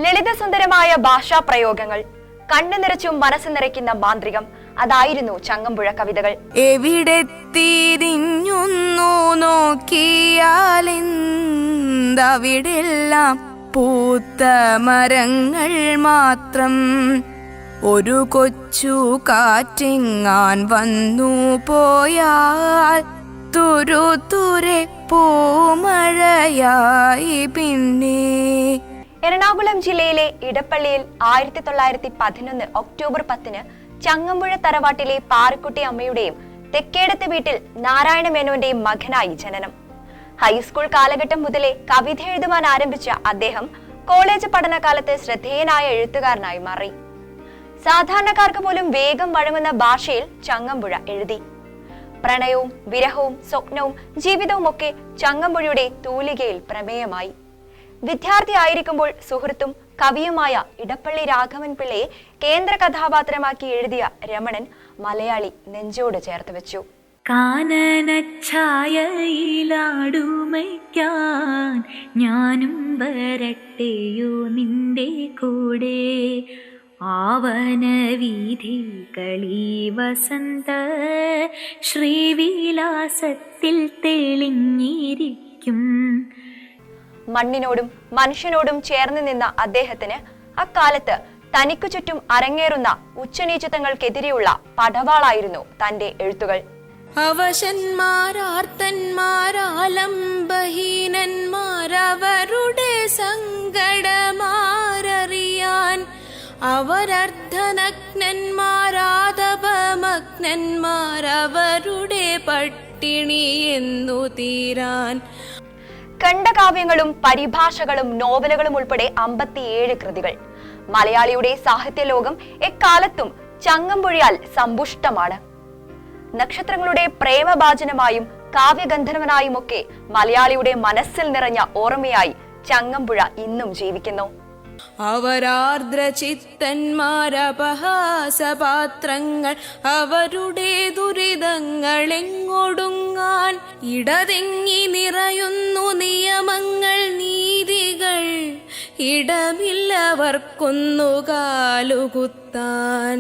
ലളിതസുന്ദരമായ ഭാഷാ പ്രയോഗങ്ങൾ, കണ്ണു നിറച്ചും മനസ്സ് നിറയ്ക്കുന്ന മാന്ത്രികം, അതായിരുന്നു ചങ്ങമ്പുഴ കവിതകൾ. എവിടെ തിരിഞ്ഞുന്നു നോക്കിയാലെന്തവിടെല്ലാം പൂത്ത മരങ്ങൾ മാത്രം. ഒരു കൊച്ചു കാറ്റെങ്ങാൻ വന്നു പോയാൽ തുരുതുരെ പൂമഴയായി പിന്നെ. എറണാകുളം ജില്ലയിലെ ഇടപ്പള്ളിയിൽ 1911 ഒക്ടോബർ 10 ചങ്ങമ്പുഴ തറവാട്ടിലെ പാറക്കുട്ടി അമ്മയുടെയും തെക്കേടത്ത് വീട്ടിൽ നാരായണ മേനോന്റെയും മകനായി ജനനം. ഹൈസ്കൂൾ കാലഘട്ടം മുതലേ കവിത എഴുതുവാൻ ആരംഭിച്ച അദ്ദേഹം കോളേജ് പഠനകാലത്ത് ശ്രദ്ധേയനായ എഴുത്തുകാരനായി മാറി. സാധാരണക്കാർക്ക് പോലും വേഗം വഴങ്ങുന്ന ഭാഷയിൽ ചങ്ങമ്പുഴ എഴുതി. പ്രണയവും വിരഹവും സ്വപ്നവും ജീവിതവും ഒക്കെ ചങ്ങമ്പുഴയുടെ തൂലികയിൽ പ്രമേയമായി. വിദ്യാർത്ഥിയായിരിക്കുമ്പോൾ സുഹൃത്തും കവിയുമായ ഇടപ്പള്ളി രാഘവൻ പിള്ളയെ കേന്ദ്ര കഥാപാത്രമാക്കി എഴുതിയ രമണൻ മലയാളി നെഞ്ചോട് ചേർത്ത് വെച്ചു. കാനനഛായയിലാടുമയ്ക്കാൻ ഞാനും വരട്ടെയോ നിന്റെ കൂടെ, ആവന വീഥികളീ വസന്ത ശ്രീവിലാസത്തിൽ തെളിഞ്ഞിരിക്കും. മണ്ണിനോടും മനുഷ്യനോടും ചേർന്ന് നിന്ന അദ്ദേഹത്തിന് അക്കാലത്ത് തനിക്കു ചുറ്റും അരങ്ങേറുന്ന ഉച്ചനീചിത്വങ്ങൾക്കെതിരെയുള്ള പടവാളായിരുന്നു തന്റെ എഴുത്തുകൾ. അവശന്മാരാർത്തന്മാരാലംബഹീനന്മാരവരുടെ സങ്കടമാരറിയാൻ, അവരർദ്ധനഗ്നന്മാരാതപമഗ്നന്മാരവരുടെ പട്ടിണി എന്നു തീരാൻ. ഖണ്ഡകാവ്യങ്ങളും പരിഭാഷകളും നോവലുകളും ഉൾപ്പെടെ 57 കൃതികൾ. മലയാളിയുടെ സാഹിത്യ ലോകം എക്കാലത്തും ചങ്ങമ്പുഴയാൽ സമ്പുഷ്ടമാണ്. നക്ഷത്രങ്ങളുടെ പ്രേമഭാജനമായും കാവ്യഗന്ധർവനായുമൊക്കെ മലയാളിയുടെ മനസ്സിൽ നിറഞ്ഞ ഓർമ്മയായി ചങ്ങമ്പുഴ ഇന്നും ജീവിക്കുന്നു. അവരാർദ്രചിത്തന്മാരപഹാസപാത്രങ്ങൾ അവരുടെ ദുരിതങ്ങളെങ്ങൊടുങ്ങാൻ, ഇടതെങ്ങി നിറയുന്നു നിയമങ്ങൾ നീതികൾ, ഇടമില്ലവർക്കൊന്നു കാലുകുത്താൻ.